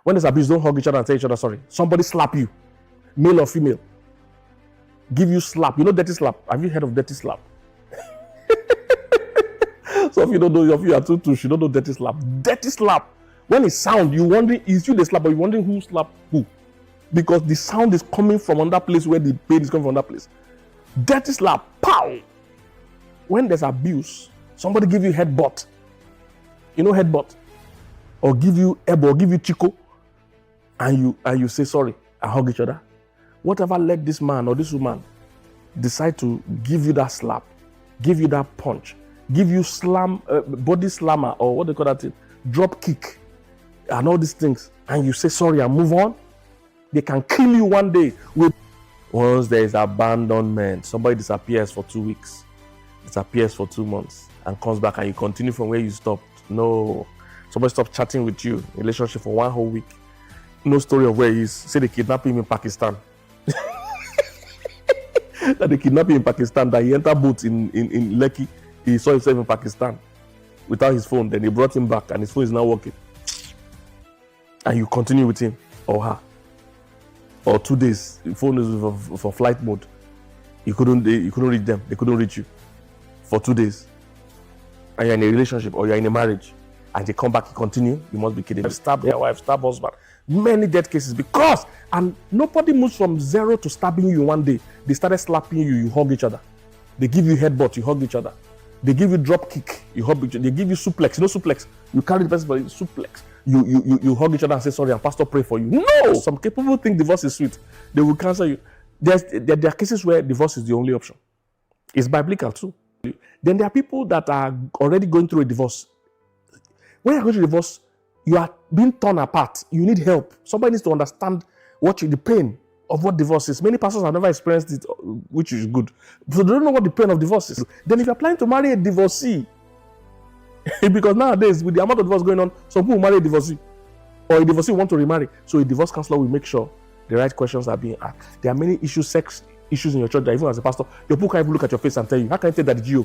When there's abuse, don't hug each other and tell each other sorry. Somebody slap you, male or female, give you slap. You know dirty slap? Have you heard of dirty slap? So if you don't know, if you are too you don't know dirty slap. Dirty slap. When it sound, you wondering, is you the slap, but you're wondering who slapped who. Because the sound is coming from another place where the pain is coming from another place. Dirty slap. Pow! When there's abuse, somebody give you headbutt. You know headbutt? Or give you elbow, or give you chico, and you say sorry and hug each other. Whatever led this man or this woman decide to give you that slap, give you that punch, give you body slammer, or what they call that thing, drop kick, and all these things, and you say sorry and move on, they can kill you one day. Once there is abandonment, somebody disappears for 2 weeks, disappears for 2 months, and comes back, and you continue from where you stopped. No. Somebody stops chatting with you, relationship for 1 whole week. No story of where he is. Say they kidnapped him in Pakistan. That they kidnapped him in Pakistan, that he entered boat in Lekki. He saw himself in Pakistan without his phone. Then they brought him back and his phone is now working. And you continue with him or her. Or 2 days, the phone is for flight mode. You couldn't reach them. They couldn't reach you for 2 days. And you're in a relationship or you're in a marriage. And they come back, you continue, you must be kidding. Stab their wife, stab husband. Many death cases because, and nobody moves from zero to stabbing you one day. They started slapping you, you hug each other. They give you headbutt, you hug each other. They give you drop kick, you hug each other. They give you suplex, you know suplex. You carry the person, but suplex. You hug each other and say sorry, and pastor pray for you. No! Some people think divorce is sweet. They will cancel you. There are cases where divorce is the only option. It's biblical too. Then there are people that are already going through a divorce. When you're going to divorce, you are being torn apart. You need help. Somebody needs to understand the pain of what divorce is. Many pastors have never experienced it, which is good. So they don't know what the pain of divorce is. Then if you're planning to marry a divorcee, because nowadays, with the amount of divorce going on, some people marry a divorcee. Or a divorcee want to remarry. So a divorce counselor will make sure the right questions are being asked. There are many issues, sex issues in your church that even as a pastor, your people can't even look at your face and tell you, how can I tell that it's you?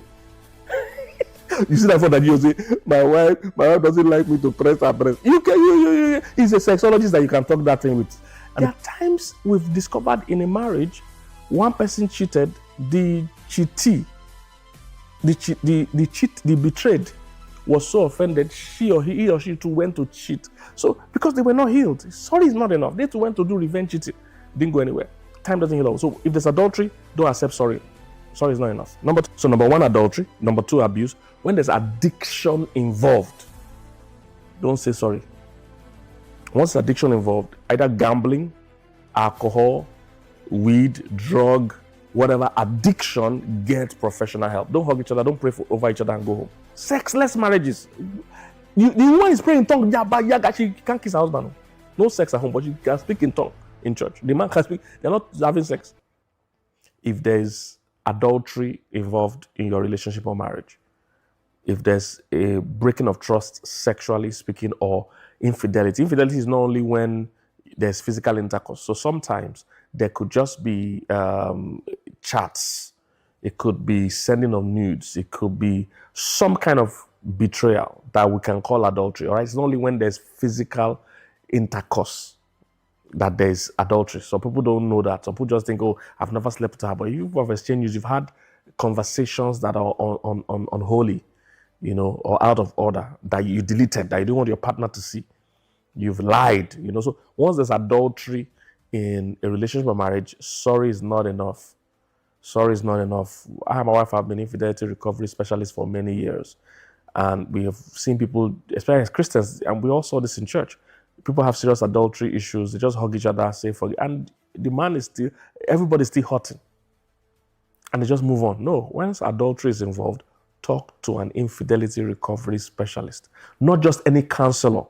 You see that for that you say, my wife doesn't like me to press her breast. He's a sexologist that you can talk that thing with. And there are times we've discovered in a marriage, one person cheated, the betrayed was so offended, he or she too went to cheat. So because they were not healed, sorry is not enough. They too went to do revenge cheating, didn't go anywhere. Time doesn't heal all. So if there's adultery, don't accept sorry. Sorry is not enough. Number 1, adultery. Number 2, abuse. When there's addiction involved, don't say sorry. Once addiction involved, either gambling, alcohol, weed, drug, whatever, addiction, get professional help. Don't hug each other, don't pray over each other and go home. Sexless marriages. The woman is praying in tongue, she can't kiss her husband. No sex at home, but she can speak in tongue in church. The man can speak, they're not having sex. If there's adultery involved in your relationship or marriage, if there's a breaking of trust, sexually speaking, or infidelity. Infidelity is not only when there's physical intercourse. So sometimes there could just be chats. It could be sending of nudes. It could be some kind of betrayal that we can call adultery. All right, it's not only when there's physical intercourse that there's adultery. Some people don't know that. Some people just think, oh, I've never slept with her. But you have exchanged, you've had conversations that are unholy, or out of order, that you deleted, that you don't want your partner to see. You've lied, So once there's adultery in a relationship or marriage, sorry is not enough. Sorry is not enough. I and my wife have been infidelity recovery specialists for many years. And we have seen people, especially as Christians, and we all saw this in church. People have serious adultery issues. They just hug each other, say forgive. And the man is still, everybody's still hurting. And they just move on. No, once adultery is involved, talk to an infidelity recovery specialist. Not just any counselor.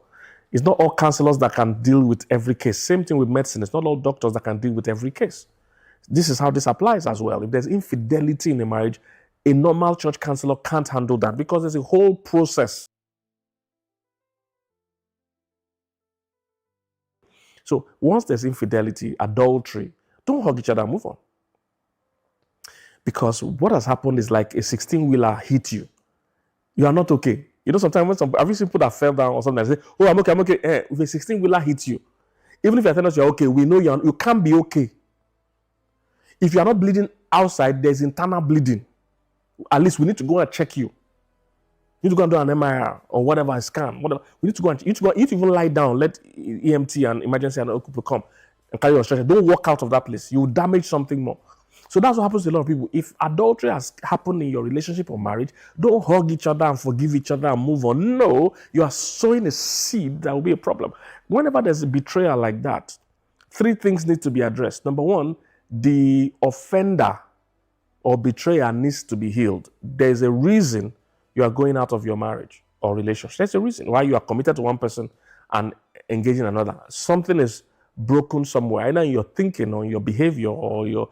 It's not all counselors that can deal with every case. Same thing with medicine. It's not all doctors that can deal with every case. This is how this applies as well. If there's infidelity in a marriage, a normal church counselor can't handle that because there's a whole process. So once there's infidelity, adultery, don't hug each other and move on. Because what has happened is like a 16-wheeler hit you. You are not okay. You know, sometimes when have you seen people that fell down or something, say, oh, I'm okay, I'm okay. If a 16-wheeler hits you, even if you're telling us you're okay, we know you can't be okay. If you're not bleeding outside, there's internal bleeding. At least we need to go and check you. You need to go and do an MRI or whatever, a scan, whatever. We need to go and you need to even lie down, let EMT and emergency and people come and carry your stretcher. Don't walk out of that place. You will damage something more. So that's what happens to a lot of people. If adultery has happened in your relationship or marriage, don't hug each other and forgive each other and move on. No, you are sowing a seed that will be a problem. Whenever there's a betrayal like that, 3 things need to be addressed. Number 1, the offender or betrayer needs to be healed. There's a reason you are going out of your marriage or relationship. There's a reason why you are committed to one person and engaging another. Something is broken somewhere, either in your thinking or your behavior or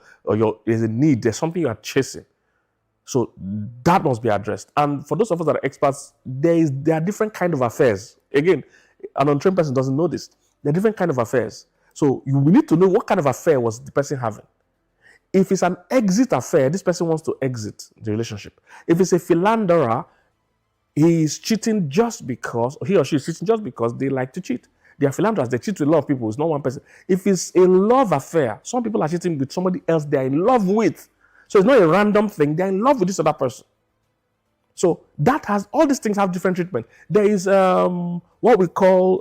there's a need, there's something you are chasing. So that must be addressed. And for those of us that are experts, there are different kind of affairs. Again, an untrained person doesn't know this. There are different kind of affairs. So we need to know what kind of affair was the person having. If it's an exit affair, this person wants to exit the relationship. If it's a philanderer, he is cheating just because, he or she is cheating just because they like to cheat. They are philanderers, they cheat with a lot of people, it's not one person. If it's a love affair, some people are cheating with somebody else they are in love with. So it's not a random thing, they're in love with this other person. So all these things have different treatment. There is what we call,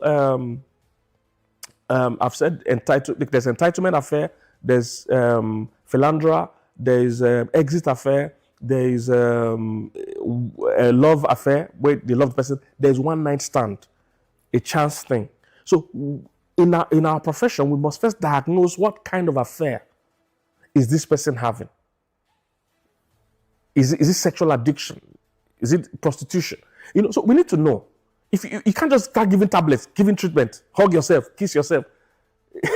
I've said, there's entitlement affair, there's philanderer, there's exit affair, there is a love affair where they love the person, there's one night stand, a chance thing. So in our profession, we must first diagnose what kind of affair is this person having. Is it sexual addiction? Is it prostitution? So we need to know. If you can't just start giving tablets, giving treatment, hug yourself, kiss yourself.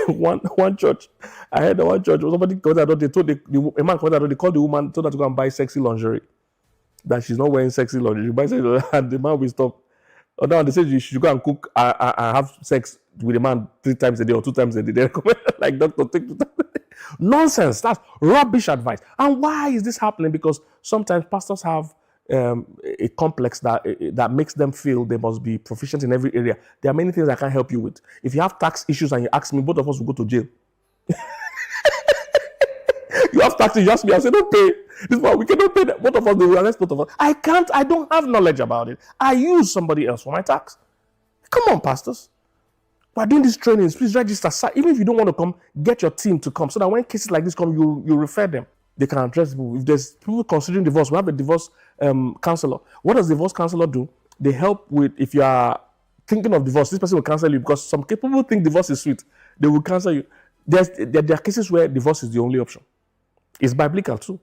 one church, I heard one church, somebody called out, a man called out, they called the woman, told her to go and buy sexy lingerie. That she's not wearing sexy lingerie. She buys it, and the man will stop. Or now they say you should go and cook and have sex with a man 3 times a day or 2 times a day. They recommend, like, doctor, take 2 times a day. Nonsense. That's rubbish advice. And why is this happening? Because sometimes pastors have a complex that makes them feel they must be proficient in every area. There are many things I can't help you with. If you have tax issues and you ask me, both of us will go to jail. You have taxes, you ask me, I say, don't pay. This one, we cannot pay that. Both of us, they will arrest both of us. I don't have knowledge about it. I use somebody else for my tax. Come on, pastors. We're doing these trainings. Please register. Even if you don't want to come, get your team to come so that when cases like this come, you refer them. They can address people. If there's people considering divorce, we have a divorce counselor. What does the divorce counselor do? They help with, if you are thinking of divorce, this person will counsel you because some people think divorce is sweet. They will counsel you. There are cases where divorce is the only option. It's biblical too.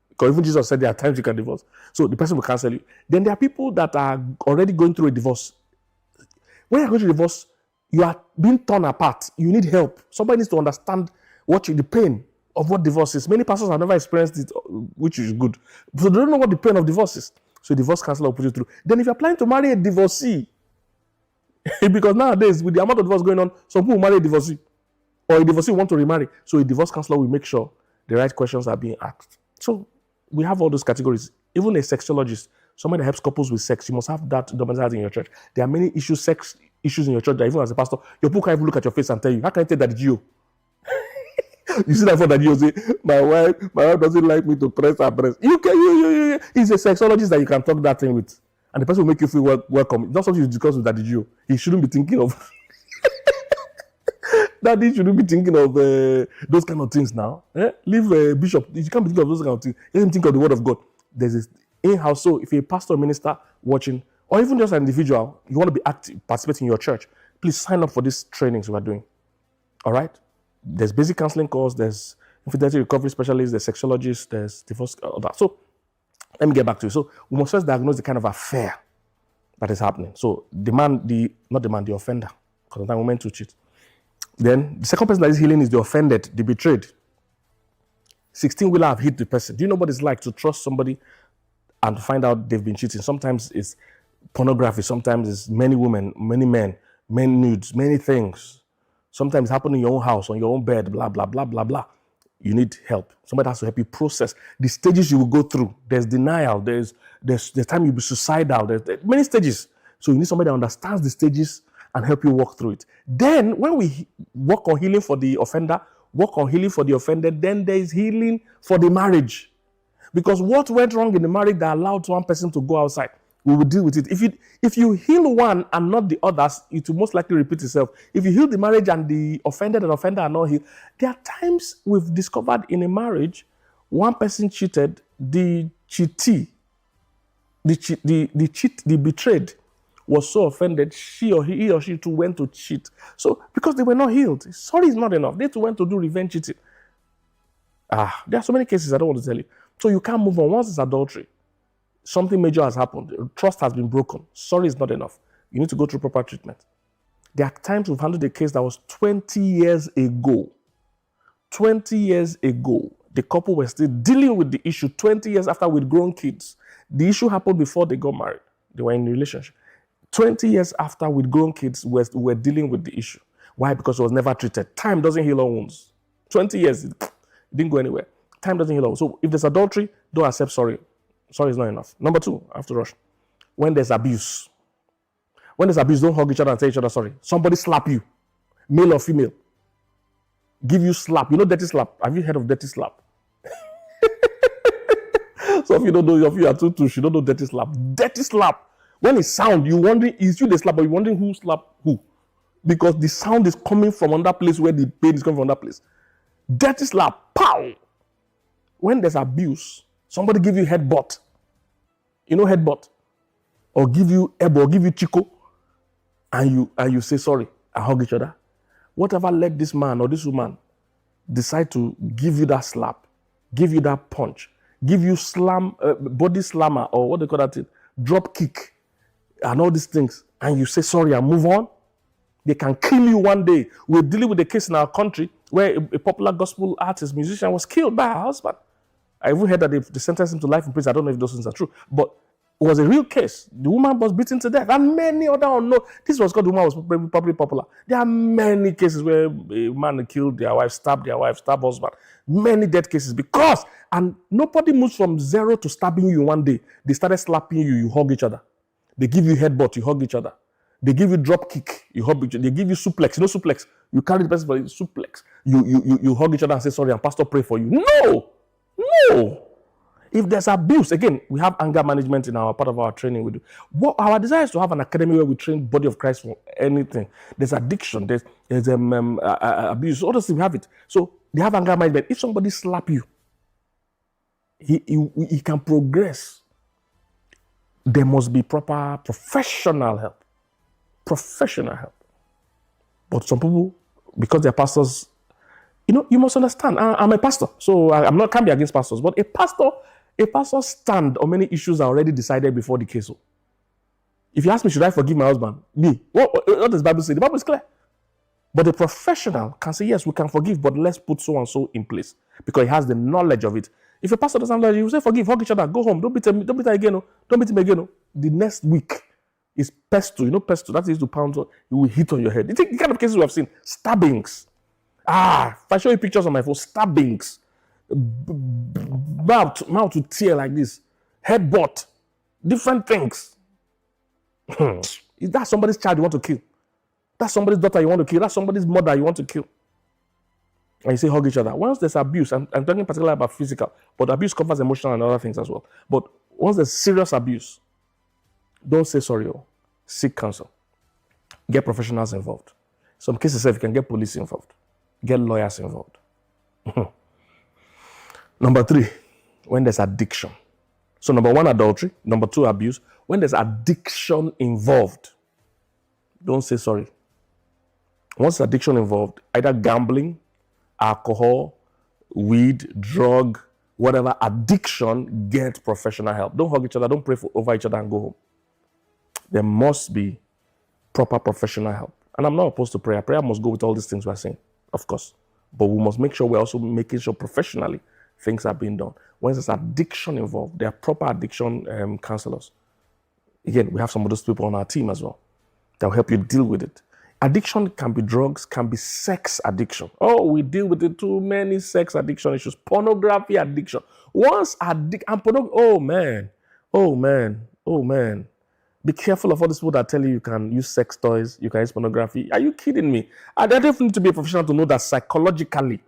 Because even Jesus said there are times you can divorce. So the person will counsel you. Then there are people that are already going through a divorce. When you're going through a divorce, you are being torn apart. You need help. Somebody needs to understand the pain of what divorce is. Many pastors have never experienced it, which is good. So they don't know what the pain of divorce is. So a divorce counselor will put you through. Then if you're planning to marry a divorcee, because nowadays with the amount of divorce going on, some people marry a divorcee. Or a divorcee want to remarry. So a divorce counselor will make sure the right questions are being asked. So we have all those categories. Even a sexologist, somebody that helps couples with sex, you must have that dominance in your church. There are many sex issues in your church that even as a pastor, your people can't even look at your face and tell you, how can I tell that it's you? You see that for that you say, my wife doesn't like me to press her breast. He's a sexologist that you can talk that thing with. And the person will make you feel welcome. It's not something you discuss with Daddy Gio. He shouldn't be thinking of Daddy shouldn't be thinking of those kind of things now. Leave bishop. You can't be thinking of those kind of things. You can think of the word of God. There's this in-house. So if you're a pastor or minister watching, or even just an individual, you want to be active, participating in your church, please sign up for these trainings we're doing. All right? There's basic counseling course, there's infidelity recovery specialists, there's sexologists, there's divorce, all that. So let me get back to you. So we must first diagnose the kind of affair that is happening. So the offender, because sometimes we're meant to cheat. Then the second person that is healing is the offended, the betrayed. 16-wheeler have hit the person. Do you know what it's like to trust somebody and find out they've been cheating? Sometimes it's pornography, sometimes it's many women, many men, many nudes, many things. Sometimes it's happening in your own house, on your own bed, blah, blah, blah, blah, blah. you need help. Somebody has to help you process the stages you will go through. There's denial. There's the time you'll be suicidal. There's many stages. So you need somebody that understands the stages and help you walk through it. Then when we work on healing for the offender, work on healing for the offended, then there is healing for the marriage. Because what went wrong in the marriage that allowed one person to go outside, we will deal with it. If you heal one and not the others, it will most likely repeat itself. If you heal the marriage and the offender are not healed, there are times we've discovered in a marriage, one person cheated, the betrayed was so offended, he or she too went to cheat. So because they were not healed, sorry is not enough. They too went to do revenge cheating. There are so many cases I don't want to tell you. So you can't move on. Once it's adultery, something major has happened. Trust has been broken. Sorry is not enough. You need to go through proper treatment. There are times we've handled a case that was 20 years ago. 20 years ago, the couple were still dealing with the issue 20 years after with grown kids. The issue happened before they got married. They were in a relationship. 20 years after with grown kids, we're dealing with the issue. Why? Because it was never treated. Time doesn't heal all wounds. 20 years, it didn't go anywhere. Time doesn't heal all. So if there's adultery, don't accept sorry. Sorry is not enough. Number two, I have to rush. When there's abuse. When there's abuse, don't hug each other and tell each other sorry. Somebody slap you, male or female. Give you slap. You know dirty slap? Have you heard of dirty slap? Some of you don't know, if you are too you don't know dirty slap. Dirty slap. When it sound, you're wondering, is you the slap, but you're wondering who slapped who. Because the sound is coming from another place where the pain is coming from another place. Dirty slap. Pow! When there's abuse, somebody give you headbutt. You know headbutt? Or give you elbow, or give you chico, and you say sorry and hug each other. Whatever led this man or this woman decide to give you that slap, give you that punch, give you body slammer, or what they call that thing, drop kick, and all these things, and you say sorry and move on, they can kill you one day. We're dealing with a case in our country where a popular gospel artist, musician was killed by her husband. I even heard that they sentenced him to life in prison. I don't know if those things are true, but it was a real case. The woman was beaten to death, and many other unknown. This was because the woman was probably popular. There are many cases where a man killed their wife, stabbed husband. Many death cases and nobody moves from zero to stabbing you one day. They started slapping you, you hug each other. They give you headbutt, you hug each other. They give you drop kick, you hug each other. They give you suplex. You know suplex? You carry the person for suplex. You hug each other and say sorry, and pastor pray for you. No! If there's abuse, again, we have anger management in our part of our training. We do. What our desire is to have an academy where we train body of Christ for anything. There's addiction, there's abuse, all those things we have it. So they have anger management. If somebody slap you, he can progress. There must be proper professional help. Professional help. But some people, because they're pastors, you must understand. I'm a pastor, so can't be against pastors. But a pastor's stand on many issues are already decided before the case. If you ask me, should I forgive my husband? Me. What does the Bible say? The Bible is clear. But a professional can say, yes, we can forgive, but let's put so and so in place because he has the knowledge of it. If a pastor doesn't have knowledge, he will say, forgive, hug each other, go home. Don't beat her again. Don't beat him again. The next week is pestle. You know pestle? That is to pound. You will hit on your head. The kind of cases we have seen, stabbings. If I show you pictures on my phone, stabbings, mouth to tear like this, headbutt, different things. Is that somebody's child you want to kill? That's somebody's daughter you want to kill? That's somebody's mother you want to kill? And you say hug each other. Once there's abuse, I'm talking particularly about physical, but abuse covers emotional and other things as well. But once there's serious abuse, don't say sorry. Seek counsel. Get professionals involved. Some cases, if you can get police involved. Get lawyers involved. Number 3, when there's addiction. So number 1, adultery. Number 2, abuse. When there's addiction involved, don't say sorry. Once addiction involved, either gambling, alcohol, weed, drug, whatever, addiction, get professional help. Don't hug each other. Don't pray over each other and go home. There must be proper professional help. And I'm not opposed to prayer. Prayer must go with all these things we're saying. Of course. But we must make sure we're also making sure professionally things are being done. When there's addiction involved, there are proper addiction counselors. Again, we have some of those people on our team as well that will help you deal with it. Addiction can be drugs, can be sex addiction. Oh, we deal with it too many sex addiction issues. Pornography addiction. Once and oh man, oh man, oh man. Be careful of all these people that tell you can use sex toys, you can use pornography. Are you kidding me? I don't need to be a professional to know that psychologically,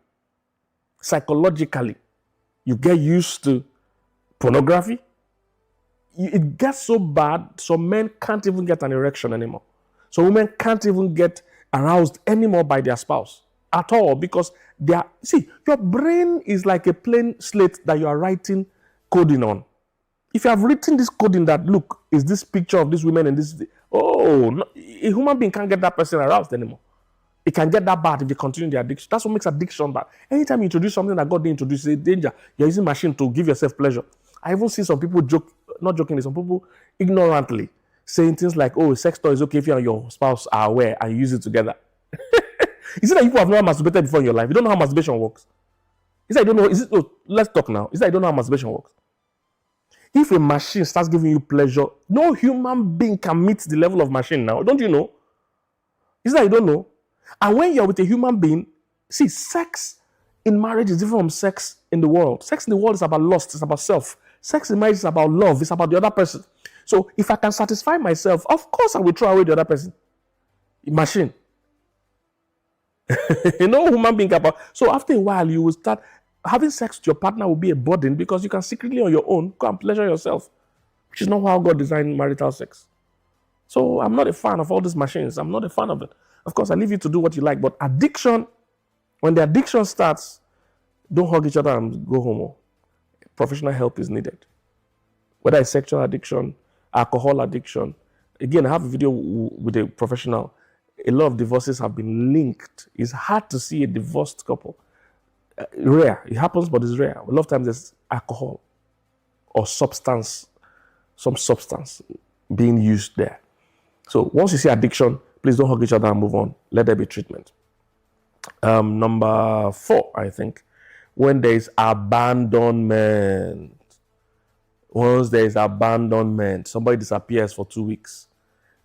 you get used to pornography. It gets so bad, some men can't even get an erection anymore. So women can't even get aroused anymore by their spouse at all, because your brain is like a plain slate that you are writing coding on. If you have written this coding that, look, is this picture of this woman and this, no, a human being can't get that person aroused anymore. It can get that bad if they continue the addiction. That's what makes addiction bad. Anytime you introduce something that God didn't introduce, it's a danger. You're using machine to give yourself pleasure. I even see some people not jokingly, some people ignorantly saying things like, oh, sex toy is okay if you and your spouse are aware and you use it together. Is it that people have never masturbated before in your life? You don't know how masturbation works? Is that you don't know? Let's talk now. Is that you don't know how masturbation works? If a machine starts giving you pleasure, no human being can meet the level of machine now. Don't you know? Is that you don't know? And when you're with a human being, see, sex in marriage is different from sex in the world. Sex in the world is about lust, it's about self. Sex in marriage is about love, it's about the other person. So if I can satisfy myself, of course I will throw away the other person. Machine. No human being capable. So after a while, you will start having sex with your partner will be a burden, because you can secretly on your own go and pleasure yourself, which is not how God designed marital sex. So I'm not a fan of all these machines. I'm not a fan of it. Of course, I leave you to do what you like. But addiction, when the addiction starts, don't hug each other and go home. Professional help is needed. Whether it's sexual addiction, alcohol addiction. Again, I have a video with a professional. A lot of divorces have been linked. It's hard to see a divorced couple. Rare. It happens, but it's rare. A lot of times there's alcohol or some substance being used there. So once you see addiction, please don't hug each other and move on. Let there be treatment. Number 4, I think, when there is abandonment. Once there is abandonment, somebody disappears for 2 weeks,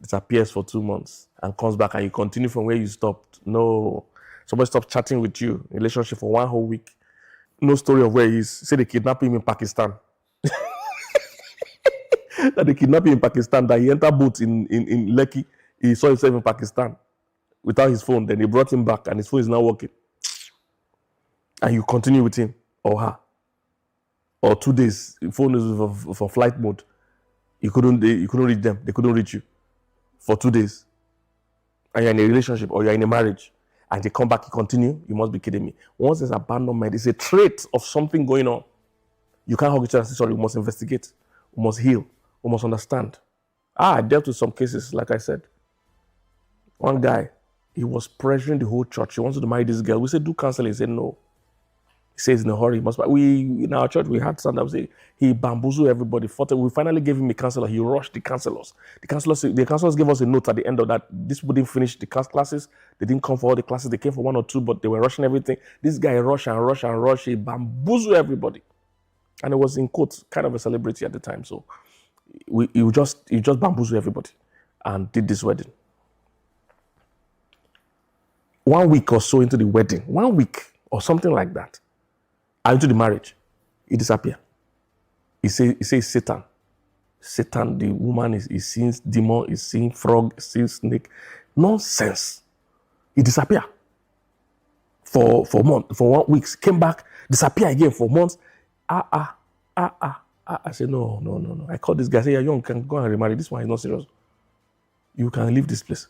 disappears for 2 months, and comes back, and you continue from where you stopped. No. Somebody stopped chatting with you in relationship for 1 whole week. No story of where he is. Say they kidnapped him in Pakistan. That they kidnapped him in Pakistan, that he entered boat in Lekki. He saw himself in Pakistan without his phone. Then they brought him back and his phone is now working. And you continue with him or her. Or 2 days, the phone is for flight mode. You couldn't reach them. They couldn't reach you for 2 days. And you're in a relationship or you're in a marriage. And they come back, you continue, you must be kidding me. Once there's abandonment, it's a trait of something going on. You can't hug each other and say, sorry, we must investigate. We must heal. We must understand. I dealt with some cases, like I said. One guy, he was pressuring the whole church. He wanted to marry this girl. We said, do counseling. He said, no. He says in a hurry. In our church, we had sometimes he bamboozled everybody. We finally gave him a counselor. He rushed the counselors. The counselors gave us a note at the end of that. These people didn't finish the classes. They didn't come for all the classes. They came for 1 or 2, but they were rushing everything. This guy rushed and rushed and rushed. He bamboozled everybody. And it was, in quotes, kind of a celebrity at the time. So he just bamboozled everybody and did this wedding. 1 week or so into the wedding, 1 week or something like that, into the marriage, he disappeared. He says Satan. Satan, the woman is seeing demon, is seeing frog, is seeing snake. Nonsense. He disappeared for 1 week. Came back, disappeared again for months. I said, no. I called this guy. I said, you can go and remarry. This one is not serious. You can leave this place.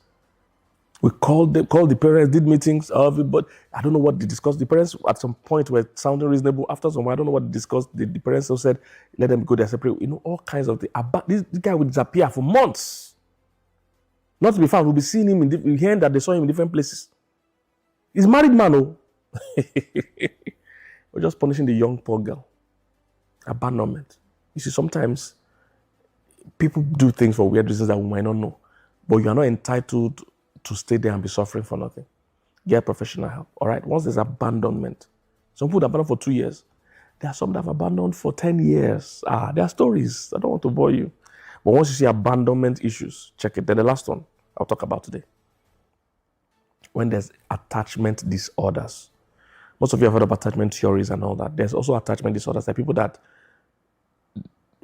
We called the parents, did meetings, but I don't know what they discussed. The parents at some point were sounding reasonable. After some, I don't know what they discussed. The parents also said, let them go their separate. All kinds of things. This guy would disappear for months. Not to be found. We'll be seeing him, hearing that they saw him in different places. He's a married man, oh. We're just punishing the young poor girl. Abandonment. You see, sometimes people do things for weird reasons that we might not know. But you are not entitled to stay there and be suffering for nothing. Get professional help. All right. Once there's abandonment, some people abandoned for 2 years. There are some that have abandoned for 10 years. There are stories. I don't want to bore you. But once you see abandonment issues, check it. Then the last one I'll talk about today. when there's attachment disorders. Most of you have heard of attachment theories and all that. There's also attachment disorders. There are people that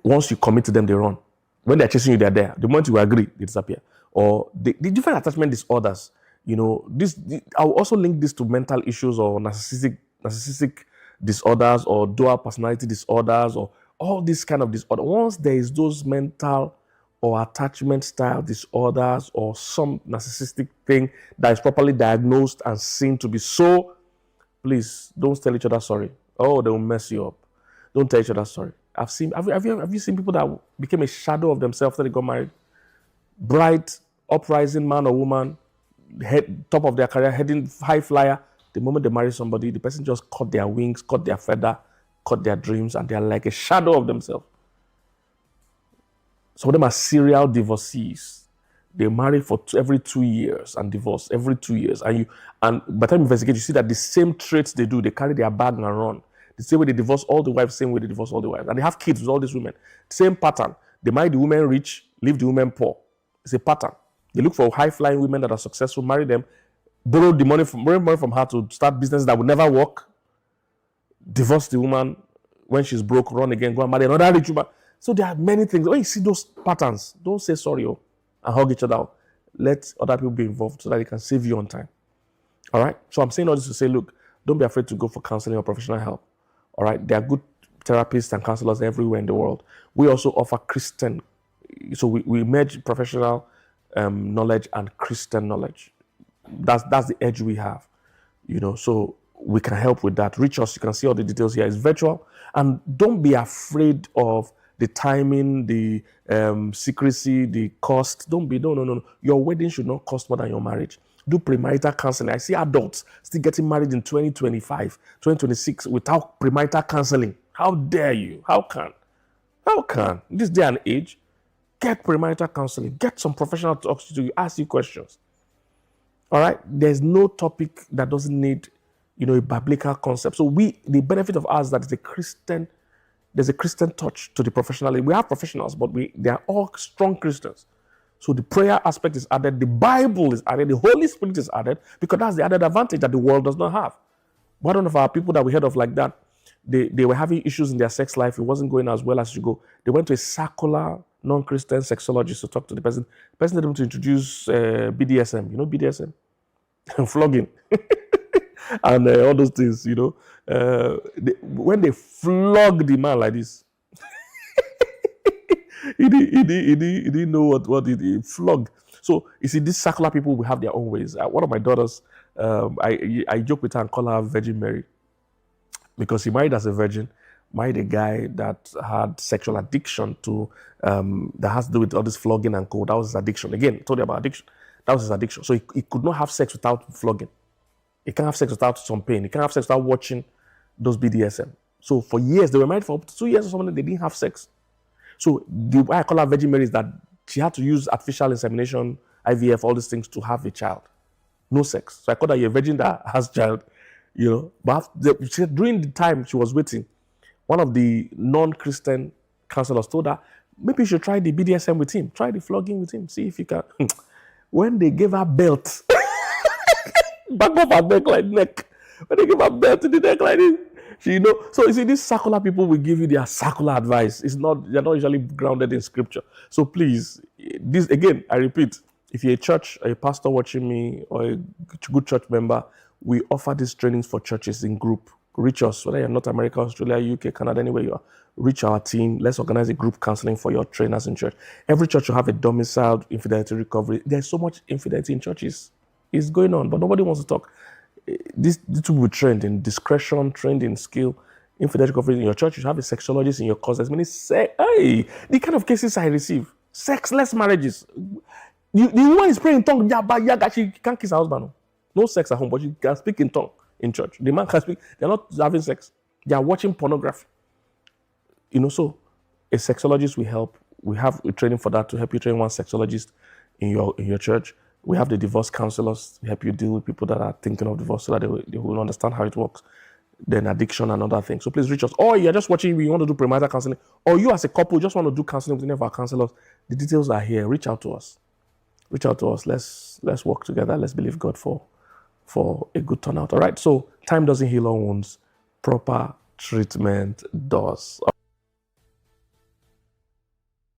once you commit to them, they run. When they're chasing you, they're there. The moment you agree, they disappear. Or the different attachment disorders, I'll also link this to mental issues or narcissistic disorders or dual personality disorders or all this kind of disorder. Once there is those mental or attachment style disorders or some narcissistic thing that is properly diagnosed and seen to be so, please don't tell each other sorry. Oh, they will mess you up. Don't tell each other sorry. Have you seen people that became a shadow of themselves after they got married? Bright, uprising man or woman, top of their career, heading high flyer. The moment they marry somebody, the person just cut their wings, cut their feather, cut their dreams, and they're like a shadow of themselves. Some of them are serial divorcees. They marry for every 2 years and divorce every 2 years. And by the time you investigate, you see that the same traits they do, they carry their bag and run. The same way they divorce all the wives, same way they divorce all the wives. And they have kids with all these women. Same pattern. They marry the women rich, leave the women poor. It's a pattern. They look for high-flying women that are successful, marry them, borrow money from her to start businesses that will never work, divorce the woman when she's broke, run again, go and marry another rich woman. So there are many things. When you see those patterns, don't say sorry and hug each other out. Let other people be involved so that they can save you on time. All right? So I'm saying all this to say, look, don't be afraid to go for counseling or professional help. All right? There are good therapists and counselors everywhere in the world. We also offer Christian. So we merge professional knowledge and Christian knowledge. That's the edge we have. So we can help with that. Reach us. You can see all the details here. It's virtual. And don't be afraid of the timing, the secrecy, the cost. No. Your wedding should not cost more than your marriage. Do premarital counseling. I see adults still getting married in 2025, 2026 without premarital counseling. How dare you? How can? This day and age, get premarital counseling. Get some professional to talk to you, ask you questions. All right? There's no topic that doesn't need, a biblical concept. So the benefit of ours that is there's a Christian touch to the professional. We have professionals, but they are all strong Christians. So the prayer aspect is added, the Bible is added, the Holy Spirit is added, because that's the added advantage that the world does not have. One of our people that we heard of like that, they were having issues in their sex life. It wasn't going as well as you go. They went to a secular, non-Christian sexologist to talk to the person. The person told them to introduce BDSM. You know BDSM? Flogging. And all those things, when they flog the man like this, he didn't know what he flogged. So you see, these secular people will have their own ways. One of my daughters, I joke with her and call her Virgin Mary, because she married as a virgin, married a guy that had sexual addiction to that has to do with all this flogging and co. That was his addiction. Again, I told you about addiction. That was his addiction. So he could not have sex without flogging. He can't have sex without some pain. He can't have sex without watching those BDSM. So for years, they were married for up to 2 years or something, they didn't have sex. So the way I call her Virgin Mary is that she had to use artificial insemination, IVF, all these things to have a child. No sex. So I call her a virgin that has child, But during the time she was waiting, one of the non-Christian counselors told her, maybe you should try the BDSM with him. Try the flogging with him. See if you can. When they gave her belt, back of her neck. When they give her belt to the neck like this, So you see, these secular people will give you their secular advice. They're not usually grounded in scripture. So please, this again, I repeat, if you're a church, a pastor watching me, or a good church member, we offer these trainings for churches in group. Reach us, whether you're in North America, Australia, UK, Canada, anywhere you are. Reach our team. Let's organize a group counseling for your trainers in church. Every church will have a domiciled infidelity recovery. There's so much infidelity in churches. It's going on, but nobody wants to talk. These people will trained in discretion, trained in skill. Infidelity recovery in your church, you should have a sexologist in your course. There's many the kind of cases I receive. Sexless marriages. The woman is praying in tongue. She can't kiss her husband. No sex at home, but she can speak in tongue in church. The man can speak. They're not having sex. They are watching pornography. So a sexologist will help. We have a training for that to help you train one sexologist in your church. We have the divorce counselors to help you deal with people that are thinking of divorce so that they will understand how it works. Then addiction and other things. So please reach us. Or you're just watching, you want to do premarital counseling. Or you as a couple just want to do counseling with any of our counselors. The details are here. Reach out to us. Let's work together. Let's believe God for for a good turnout. All right. So time doesn't heal all wounds. Proper treatment does.